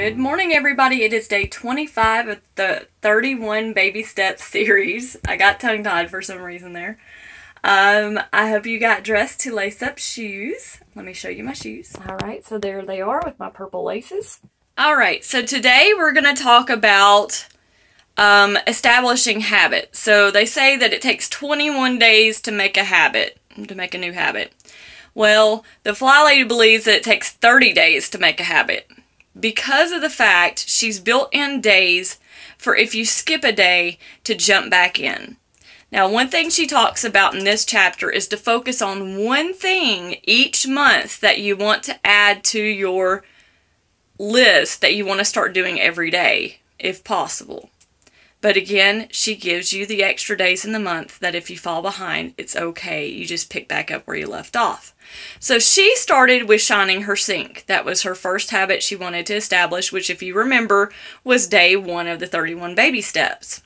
Good morning, everybody. It is day 25 of the 31 Baby Steps series. I got tongue-tied for some reason there. I hope you got dressed to lace up shoes. Let me show you my shoes. Alright, so there they are with my purple laces. Alright, so today we're going to talk about establishing habits. So they say that it takes 21 days to make a habit, to make a new habit. Well, the FlyLady believes that it takes 30 days to make a habit, because of the fact she's built in days for if you skip a day to jump back in. Now, one thing she talks about in this chapter is to focus on one thing each month that you want to add to your list that you want to start doing every day, if possible. But again, she gives you the extra days in the month that if you fall behind, it's okay. You just pick back up where you left off. So she started with shining her sink. That was her first habit she wanted to establish, which, if you remember, was day 1 of the 31 baby steps.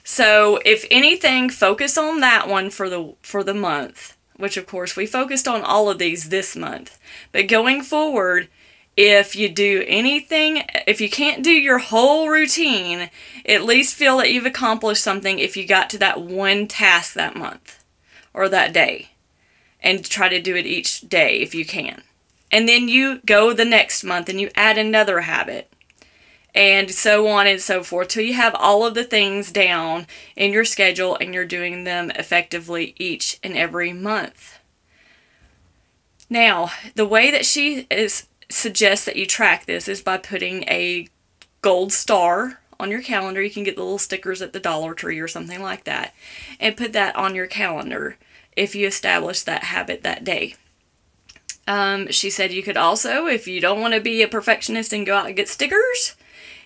So if anything, focus on that one for the month, which of course we focused on all of these this month. But going forward, if you do anything, if you can't do your whole routine, at least feel that you've accomplished something if you got to that one task that month or that day. And try to do it each day if you can. And then you go the next month and you add another habit. And so on and so forth till you have all of the things down in your schedule and you're doing them effectively each and every month. Now, the way that she suggests that you track this is by putting a gold star on your calendar. You can get the little stickers at the Dollar Tree or something like that. And put that on your calendar if you establish that habit that day. She said you could also, if you don't want to be a perfectionist and go out and get stickers,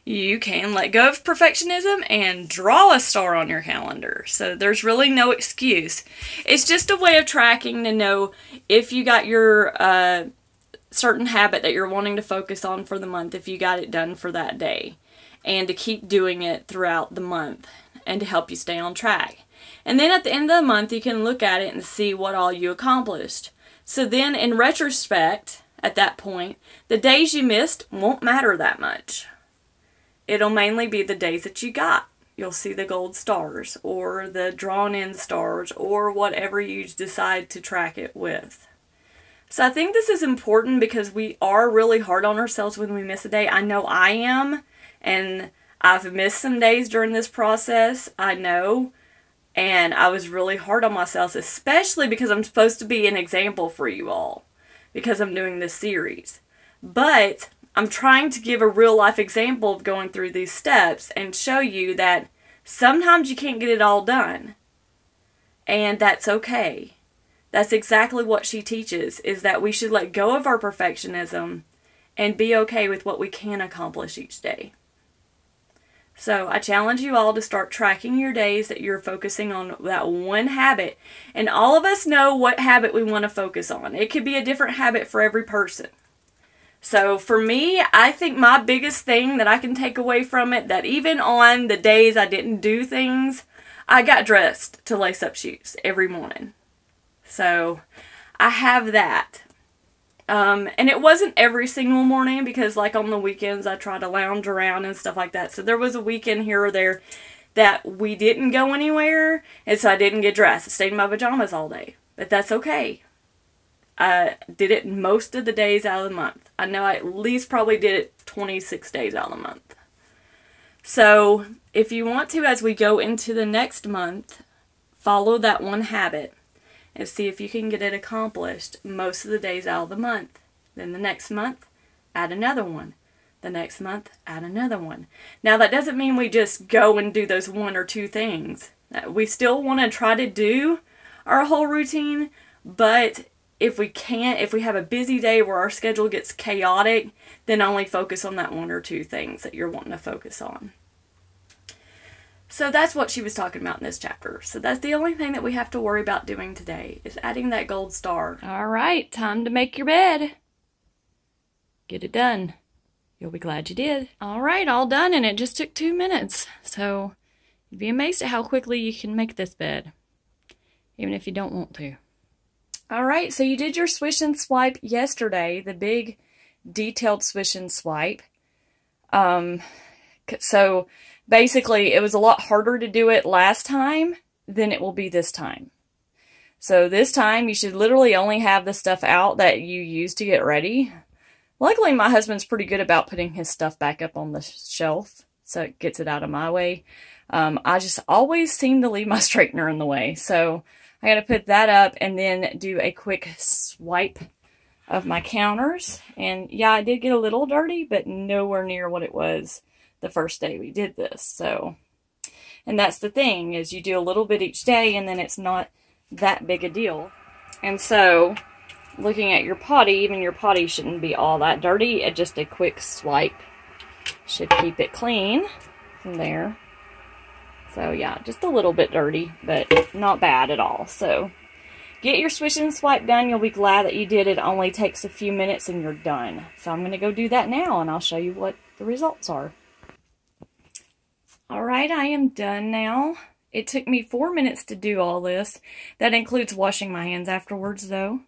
you can let go of perfectionism and draw a star on your calendar. So there's really no excuse. It's just a way of tracking to know if you got your certain habit that you're wanting to focus on for the month, if you got it done for that day. And to keep doing it throughout the month and to help you stay on track. And then at the end of the month, you can look at it and see what all you accomplished. So then, in retrospect, at that point, the days you missed won't matter that much. It'll mainly be the days that you got. You'll see the gold stars, or the drawn-in stars, or whatever you decide to track it with. So I think this is important because we are really hard on ourselves when we miss a day. I know I am, and I've missed some days during this process, I know. And I was really hard on myself, especially because I'm supposed to be an example for you all, because I'm doing this series. But I'm trying to give a real-life example of going through these steps and show you that sometimes you can't get it all done. And that's okay. That's exactly what she teaches, is that we should let go of our perfectionism and be okay with what we can accomplish each day. So I challenge you all to start tracking your days that you're focusing on that one habit. And all of us know what habit we want to focus on. It could be a different habit for every person. So for me, I think my biggest thing that I can take away from it, that even on the days I didn't do things, I got dressed to lace up shoes every morning. So I have that. And it wasn't every single morning because, like, on the weekends I try to lounge around and stuff like that. So there was a weekend here or there that we didn't go anywhere, and so I didn't get dressed. I stayed in my pajamas all day. But that's okay. I did it most of the days out of the month. I know I at least probably did it 26 days out of the month. So if you want to, as we go into the next month, follow that one habit and see if you can get it accomplished most of the days out of the month. Then the next month, add another one. The next month, add another one. Now, that doesn't mean we just go and do those 1 or 2 things. We still want to try to do our whole routine, but if we can't, if we have a busy day where our schedule gets chaotic, then only focus on that 1 or 2 things that you're wanting to focus on. So that's what she was talking about in this chapter. So that's the only thing that we have to worry about doing today, is adding that gold star. All right, time to make your bed. Get it done. You'll be glad you did. All right, all done, and it just took 2 minutes. So you'd be amazed at how quickly you can make this bed, even if you don't want to. All right, so you did your swish and swipe yesterday, the big detailed swish and swipe. So basically, it was a lot harder to do it last time than it will be this time. So this time, you should literally only have the stuff out that you use to get ready. Luckily, my husband's pretty good about putting his stuff back up on the shelf, so it gets it out of my way. I just always seem to leave my straightener in the way. So I got to put that up and then do a quick swipe of my counters. And yeah, I did get a little dirty, but nowhere near what it was the first day we did this. So, and that's the thing, is you do a little bit each day and then it's not that big a deal. And so, looking at your potty, even your potty shouldn't be all that dirty. Just a quick swipe should keep it clean from there. So yeah, just a little bit dirty, but not bad at all. So get your swish and swipe done. You'll be glad that you did. It only takes a few minutes and you're done. So I'm going to go do that now and I'll show you what the results are. Alright, I am done now. It took me 4 minutes to do all this. That includes washing my hands afterwards though.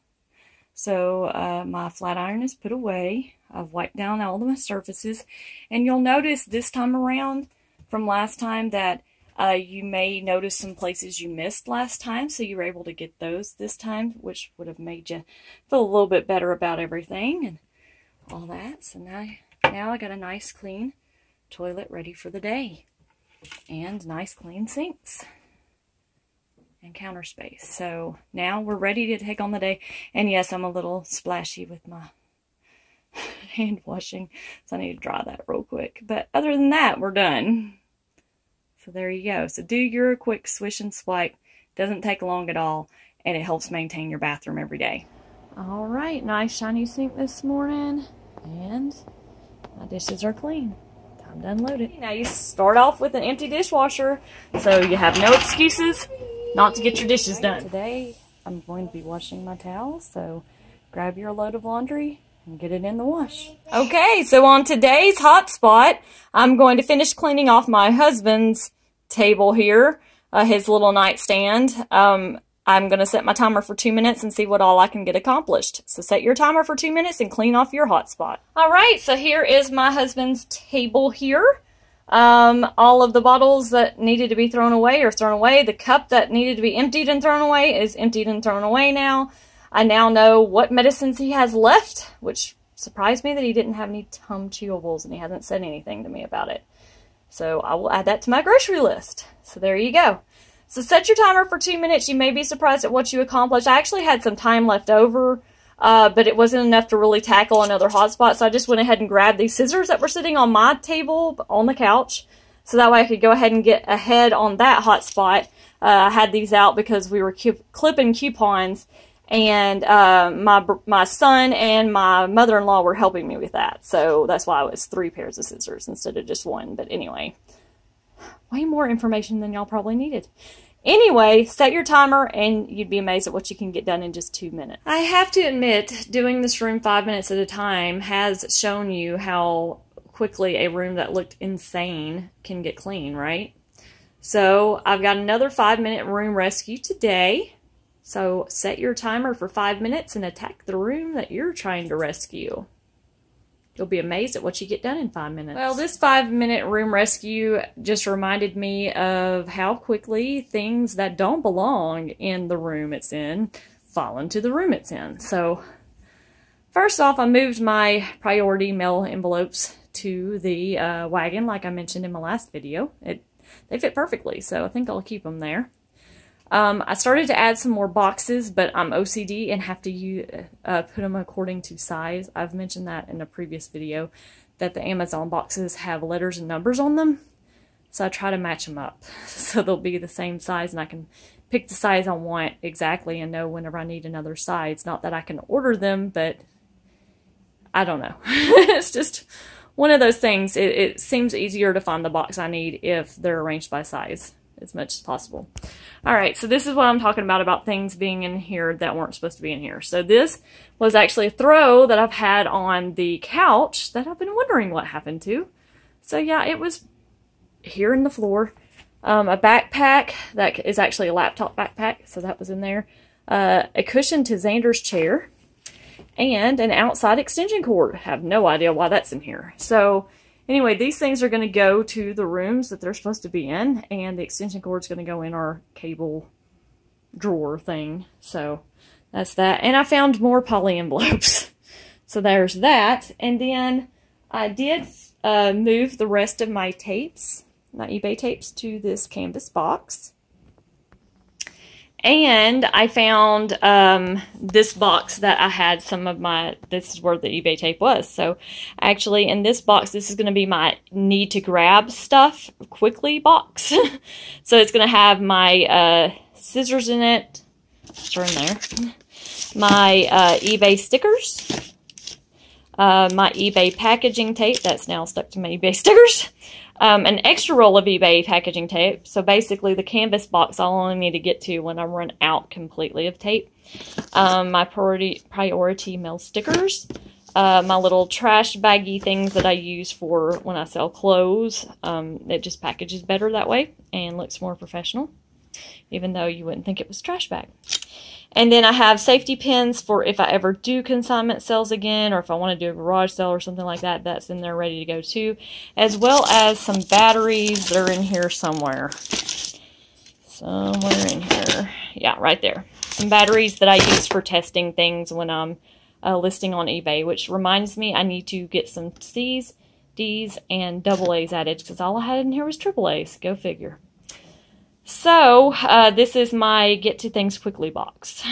So my flat iron is put away. I've wiped down all of my surfaces. And you'll notice this time around from last time that you may notice some places you missed last time, so you were able to get those this time, which would have made you feel a little bit better about everything and all that. So now I got a nice clean toilet ready for the day. And nice clean sinks and counter space. So now we're ready to take on the day. And yes, I'm a little splashy with my hand washing, so I need to dry that real quick. But other than that, we're done. So there you go. So do your quick swish and swipe. Doesn't take long at all, and it helps maintain your bathroom every day. All right, nice shiny sink this morning, and my dishes are clean. Time to unload it. Now you start off with an empty dishwasher, so you have no excuses not to get your dishes done. Today, I'm going to be washing my towels, so grab your load of laundry and get it in the wash. Okay, so on today's hotspot, I'm going to finish cleaning off my husband's table here, his little nightstand. I'm going to set my timer for 2 minutes and see what all I can get accomplished. So set your timer for 2 minutes and clean off your hotspot. Alright, so here is my husband's table here. All of the bottles that needed to be thrown away are thrown away. The cup that needed to be emptied and thrown away is emptied and thrown away now. I now know what medicines he has left, which surprised me that he didn't have any Tum Chewables, and he hasn't said anything to me about it. So I will add that to my grocery list. So there you go. So set your timer for 2 minutes. You may be surprised at what you accomplished. I actually had some time left over, but it wasn't enough to really tackle another hotspot, so I just went ahead and grabbed these scissors that were sitting on my table on the couch, so that way I could go ahead and get ahead on that hotspot. I had these out because we were clipping coupons, and my son and my mother-in-law were helping me with that. So that's why it was 3 pairs of scissors instead of just 1. But anyway, way more information than y'all probably needed. Anyway, set your timer and you'd be amazed at what you can get done in just 2 minutes. I have to admit, doing this room 5 minutes at a time has shown you how quickly a room that looked insane can get clean, right? So I've got another 5-minute room rescue today. So set your timer for 5 minutes and attack the room that you're trying to rescue. You'll be amazed at what you get done in 5 minutes. Well, this 5-minute room rescue just reminded me of how quickly things that don't belong in the room it's in fall into the room it's in. So first off, I moved my priority mail envelopes to the wagon like I mentioned in my last video. They fit perfectly, so I think I'll keep them there. I started to add some more boxes, but I'm OCD and have to put them according to size. I've mentioned that in a previous video, that the Amazon boxes have letters and numbers on them. So I try to match them up so they'll be the same size, and I can pick the size I want exactly and know whenever I need another size. Not that I can order them, but I don't know. It's just one of those things. It seems easier to find the box I need if they're arranged by size as much as possible. Alright, so this is what I'm talking about things being in here that weren't supposed to be in here. So this was actually a throw that I've had on the couch that I've been wondering what happened to. So yeah, it was here in the floor. A backpack that is actually a laptop backpack, so that was in there. A cushion to Xander's chair. And an outside extension cord. I have no idea why that's in here. So Anyway, these things are going to go to the rooms that they're supposed to be in, and the extension cord's going to go in our cable drawer thing. So that's that. And I found more poly envelopes. So there's that. And then I did move the rest of my tapes, my eBay tapes, to this canvas box. And I found this box that I had some of my, this is where the eBay tape was. So actually in this box, this is going to be my need to grab stuff quickly box. So it's going to have my scissors in it. They're in there. My eBay stickers. My eBay packaging tape that's now stuck to my eBay stickers. An extra roll of eBay packaging tape. So basically the canvas box I'll only need to get to when I run out completely of tape. My priority mail stickers. My little trash baggy things that I use for when I sell clothes. It just packages better that way and looks more professional. Even though you wouldn't think it was a trash bag. And then I have safety pins for if I ever do consignment sales again, or if I want to do a garage sale or something like that, that's in there ready to go too. As well as some batteries that are in here somewhere. Somewhere in here. Yeah, right there. Some batteries that I use for testing things when I'm listing on eBay, which reminds me I need to get some C's, D's, and AA's added, because all I had in here was AAA's. Go figure. So, this is my get to things quickly box.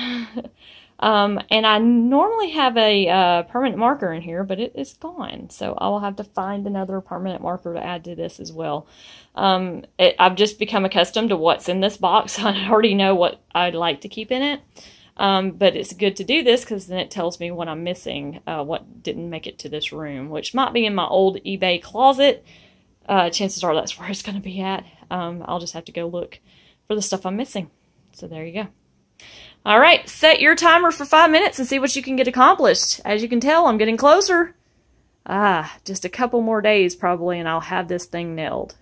And I normally have a permanent marker in here, but it is gone. So I will have to find another permanent marker to add to this as well. I've just become accustomed to what's in this box. I already know what I'd like to keep in it. But it's good to do this because then it tells me what I'm missing, what didn't make it to this room, which might be in my old eBay closet. Chances are that's where it's going to be at. I'll just have to go look for the stuff I'm missing. So there you go. All right, set your timer for 5 minutes and see what you can get accomplished. As you can tell, I'm getting closer. Just a couple more days probably and I'll have this thing nailed.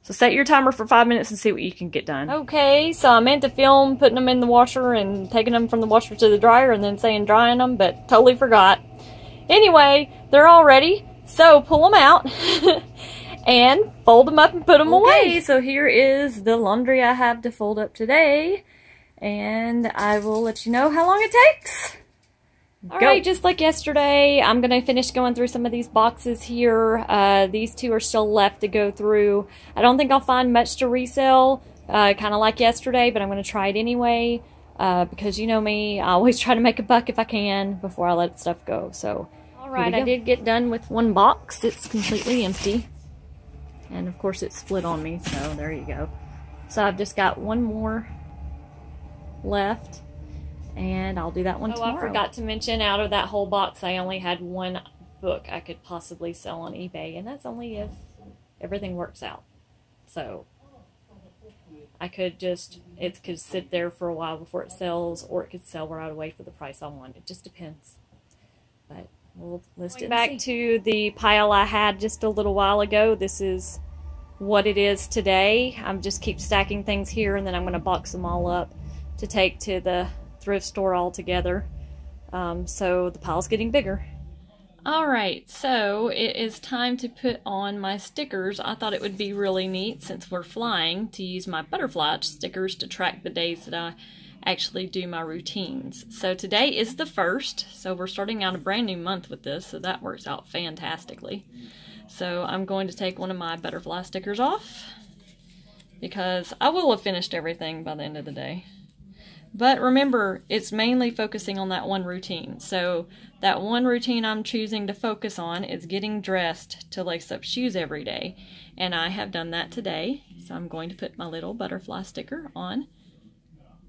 So set your timer for 5 minutes and see what you can get done. Okay, so I meant to film putting them in the washer and taking them from the washer to the dryer and then saying drying them, but totally forgot. Anyway, they're all ready, so pull them out. And fold them up and put them away. So here is the laundry I have to fold up today. And I will let you know how long it takes. Alright, just like yesterday, I'm going to finish going through some of these boxes here. These two are still left to go through. I don't think I'll find much to resell, kind of like yesterday, but I'm going to try it anyway. Because you know me, I always try to make a buck if I can before I let stuff go. So, alright, I did get done with one box. It's completely empty. And of course it's split on me, so there you go. So I've just got one more left, and I'll do that one tomorrow. I forgot to mention, out of that whole box, I only had one book I could possibly sell on eBay, and that's only if everything works out. So I could just, it could sit there for a while before it sells, or it could sell right away for the price I want. It just depends. But we'll list it. Back to the pile I had just a little while ago. This is what it is today. I'm just keep stacking things here, and then I'm going to box them all up to take to the thrift store all together. So the pile's getting bigger. Alright, so it is time to put on my stickers. I thought it would be really neat, since we're flying, to use my butterfly stickers to track the days that I actually do my routines. So today is the 1st, so we're starting out a brand new month with this, so that works out fantastically. So I'm going to take one of my butterfly stickers off, because I will have finished everything by the end of the day. But remember, it's mainly focusing on that one routine. So that one routine I'm choosing to focus on is getting dressed to lace up shoes every day. And I have done that today, so I'm going to put my little butterfly sticker on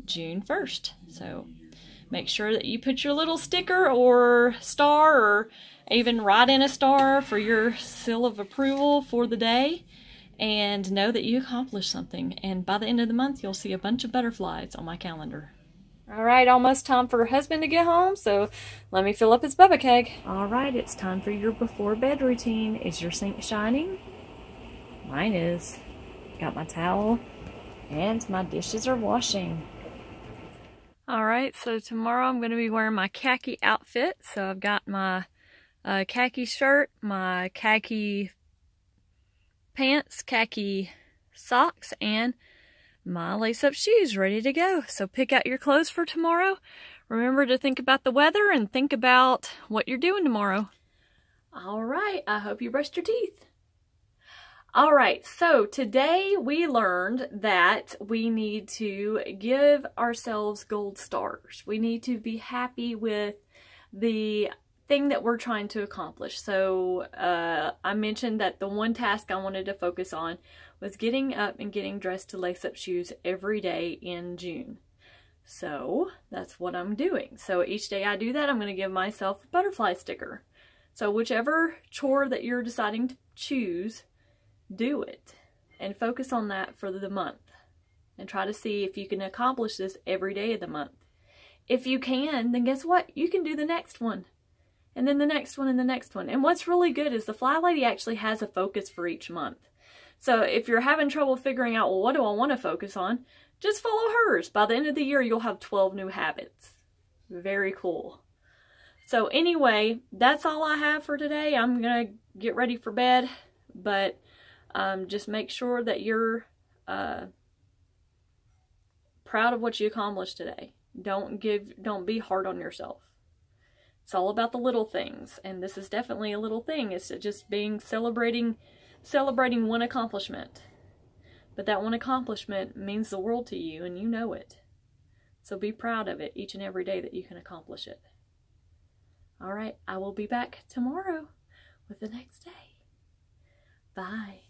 June 1st. So make sure that you put your little sticker or star, or even write in a star for your seal of approval for the day, and know that you accomplished something. And by the end of the month, you'll see a bunch of butterflies on my calendar. Alright, almost time for her husband to get home, so let me fill up his bubba keg. Alright, it's time for your before bed routine. Is your sink shining? Mine is. Got my towel, and my dishes are washing. Alright, so tomorrow I'm going to be wearing my khaki outfit. So I've got my khaki shirt, my khaki pants, khaki socks, and my lace-up shoes ready to go. So pick out your clothes for tomorrow. Remember to think about the weather and think about what you're doing tomorrow. All right, I hope you brushed your teeth. All right, so today we learned that we need to give ourselves gold stars. We need to be happy with the thing that we're trying to accomplish. So I mentioned that the one task I wanted to focus on was getting up and getting dressed to lace up shoes every day in June. So that's what I'm doing. So each day I do that, I'm going to give myself a butterfly sticker. So whichever chore that you're deciding to choose, do it and focus on that for the month and try to see if you can accomplish this every day of the month. If you can, then guess what? You can do the next one and then the next one and the next one. And what's really good is the FlyLady actually has a focus for each month. So if you're having trouble figuring out, well, what do I want to focus on? Just follow hers. By the end of the year, you'll have 12 new habits. Very cool. So anyway, that's all I have for today. I'm going to get ready for bed, but just make sure that you're proud of what you accomplished today. Don't be hard on yourself. It's all about the little things, and this is definitely a little thing. It's just celebrating one accomplishment. But that one accomplishment means the world to you, and you know it. So be proud of it each and every day that you can accomplish it. All right, I will be back tomorrow with the next day. Bye.